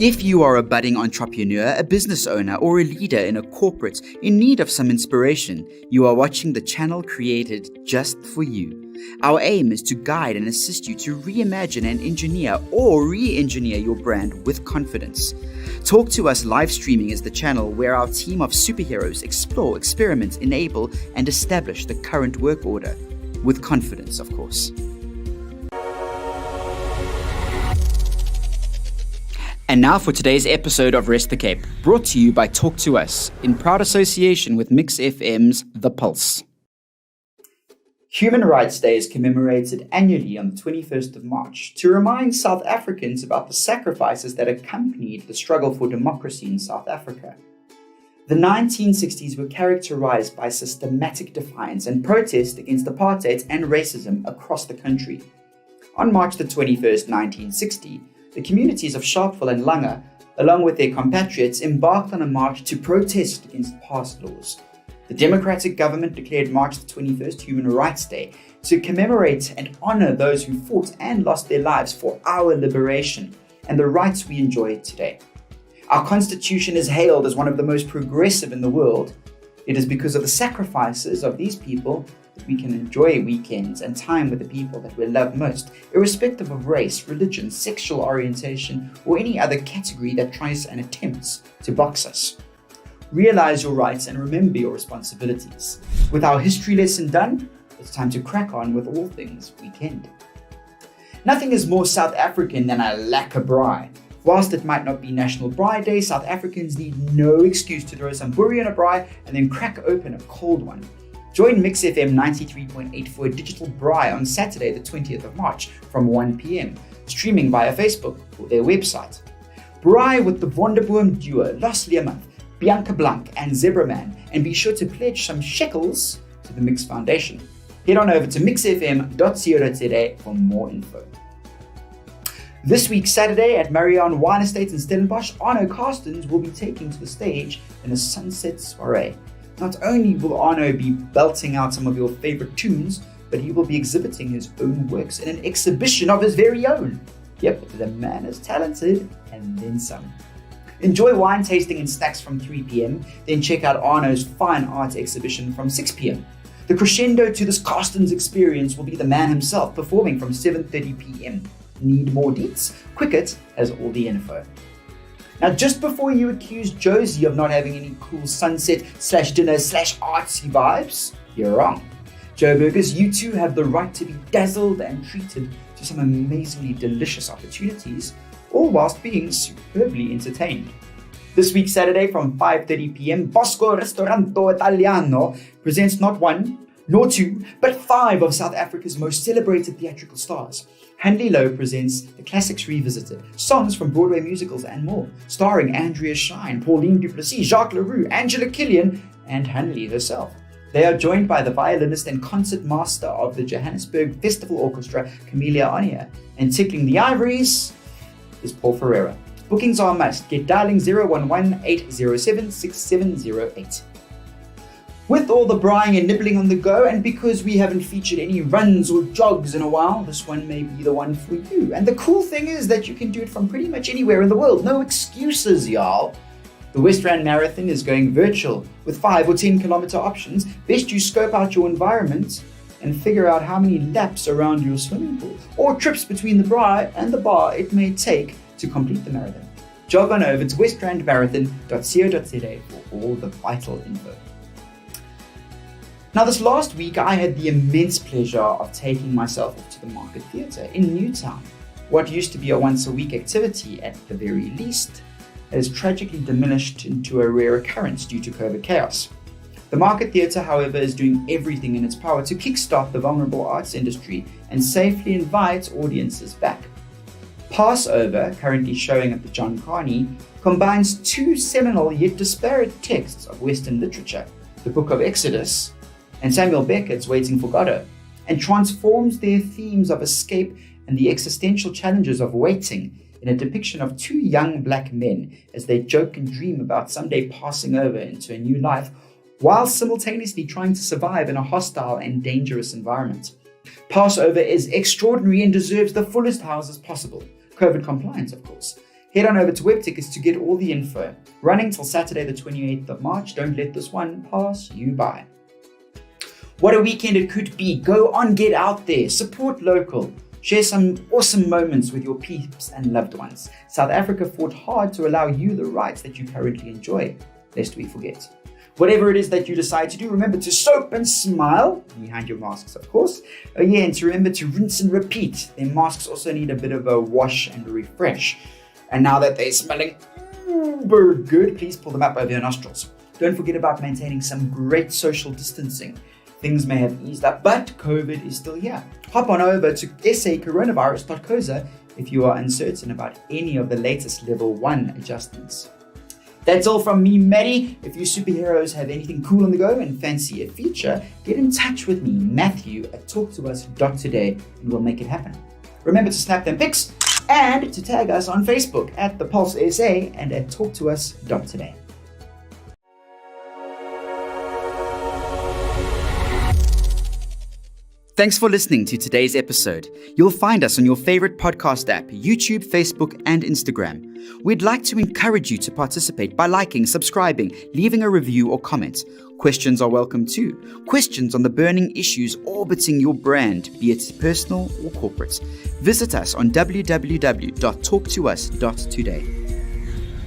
If you are a budding entrepreneur, a business owner, or a leader in a corporate in need of some inspiration, you are watching the channel created just for you. Our aim is to guide and assist you to reimagine and engineer or re-engineer your brand with confidence. Talk to Us live streaming is the channel where our team of superheroes explore, experiment, enable, and establish the current work order. With confidence, of course. And now for today's episode of Rest the Cape, brought to you by Talk to Us, in proud association with Mix FM's The Pulse. Human Rights Day is commemorated annually on the 21st of March to remind South Africans about the sacrifices that accompanied the struggle for democracy in South Africa. The 1960s were characterized by systematic defiance and protest against apartheid and racism across the country. On March the 21st, 1960, the communities of Sharpeville and Langa, along with their compatriots, embarked on a march to protest against past laws. The democratic government declared March the 21st Human Rights Day to commemorate and honor those who fought and lost their lives for our liberation and the rights we enjoy today. Our constitution is hailed as one of the most progressive in the world. It is because of the sacrifices of these people that we can enjoy weekends and time with the people that we love most, irrespective of race, religion, sexual orientation, or any other category that tries and attempts to box us. Realize your rights and remember your responsibilities. With our history lesson done, it's time to crack on with all things weekend. Nothing is more South African than a lekker braai. Whilst it might not be National Braai Day, South Africans need no excuse to throw some boerie in a braai and then crack open a cold one. Join Mix FM 93.8 for a digital braai on Saturday the 20th of March from 1 p.m, streaming via Facebook or their website. Braai with the Wonderboom duo, Los Learmonth, Bianca Blanc and Zebraman, and be sure to pledge some shekels to the Mix Foundation. Head on over to mixfm.co.za for more info. This week, Saturday, at Marion Wine Estates in Stellenbosch, Arno Carstens will be taking to the stage in a sunset soiree. Not only will Arno be belting out some of your favorite tunes, but he will be exhibiting his own works in an exhibition of his very own. Yep, the man is talented, and then some. Enjoy wine tasting and snacks from 3 p.m, then check out Arno's fine art exhibition from 6 p.m. The crescendo to this Carstens experience will be the man himself performing from 7:30 p.m. Need more deets? Quicket has all the info. Now, just before you accuse Josie of not having any cool sunset/dinner/artsy vibes, you're wrong. Joburgers, you too have the right to be dazzled and treated to some amazingly delicious opportunities, all whilst being superbly entertained. This week, Saturday from 5:30 p.m, Bosco Ristorante Italiano presents not one, nor two, but 5 of South Africa's most celebrated theatrical stars. Hanley Lowe presents The Classics Revisited, songs from Broadway musicals and more, starring Andrea Shine, Pauline Duplessis, Jacques Leroux, Angela Killian, and Hanley herself. They are joined by the violinist and concert master of the Johannesburg Festival Orchestra, Camelia Onia, and tickling the ivories is Paul Ferreira. Bookings are a must. Get dialing 011-807-6708. With all the braaiing and nibbling on the go, and because we haven't featured any runs or jogs in a while, this one may be the one for you. And the cool thing is that you can do it from pretty much anywhere in the world. No excuses, y'all. The West Rand Marathon is going virtual with 5 or 10 kilometer options. Best you scope out your environment and figure out how many laps around your swimming pool or trips between the braai and the bar it may take to complete the marathon. Jog on over to westrandmarathon.co.za for all the vital info. Now, this last week, I had the immense pleasure of taking myself off to the Market Theatre in Newtown. What used to be a once-a-week activity at the very least has tragically diminished into a rare occurrence due to COVID chaos. The Market Theatre, however, is doing everything in its power to kickstart the vulnerable arts industry and safely invite audiences back. Passover, currently showing at the John Carney, combines 2 seminal yet disparate texts of Western literature, the Book of Exodus and Samuel Beckett's Waiting for Godot, and transforms their themes of escape and the existential challenges of waiting in a depiction of 2 young black men as they joke and dream about someday passing over into a new life, while simultaneously trying to survive in a hostile and dangerous environment. Passover is extraordinary and deserves the fullest houses possible, COVID compliant, of course. Head on over to Web Tickets to get all the info. Running till Saturday the 28th of March. Don't let this one pass you by. What a weekend it could be. Go on, get out there, support local. Share some awesome moments with your peeps and loved ones. South Africa fought hard to allow you the rights that you currently enjoy, lest we forget. Whatever it is that you decide to do, remember to soap and smile, behind your masks of course. And to remember to rinse and repeat. Their masks also need a bit of a wash and a refresh. And now that they're smelling uber good, please pull them up over your nostrils. Don't forget about maintaining some great social distancing. Things may have eased up, but COVID is still here. Hop on over to sacoronavirus.coza if you are uncertain about any of the latest level 1 adjustments. That's all from me, Maddie. If you superheroes have anything cool on the go and fancy a feature, get in touch with me, Matthew, at talktous.today, and we'll make it happen. Remember to snap them pics and to tag us on Facebook at The Pulse SA and at talktous.today. Thanks for listening to today's episode. You'll find us on your favorite podcast app, YouTube, Facebook, and Instagram. We'd like to encourage you to participate by liking, subscribing, leaving a review or comment. Questions are welcome too. Questions on the burning issues orbiting your brand, be it personal or corporate. Visit us on www.talktous.today.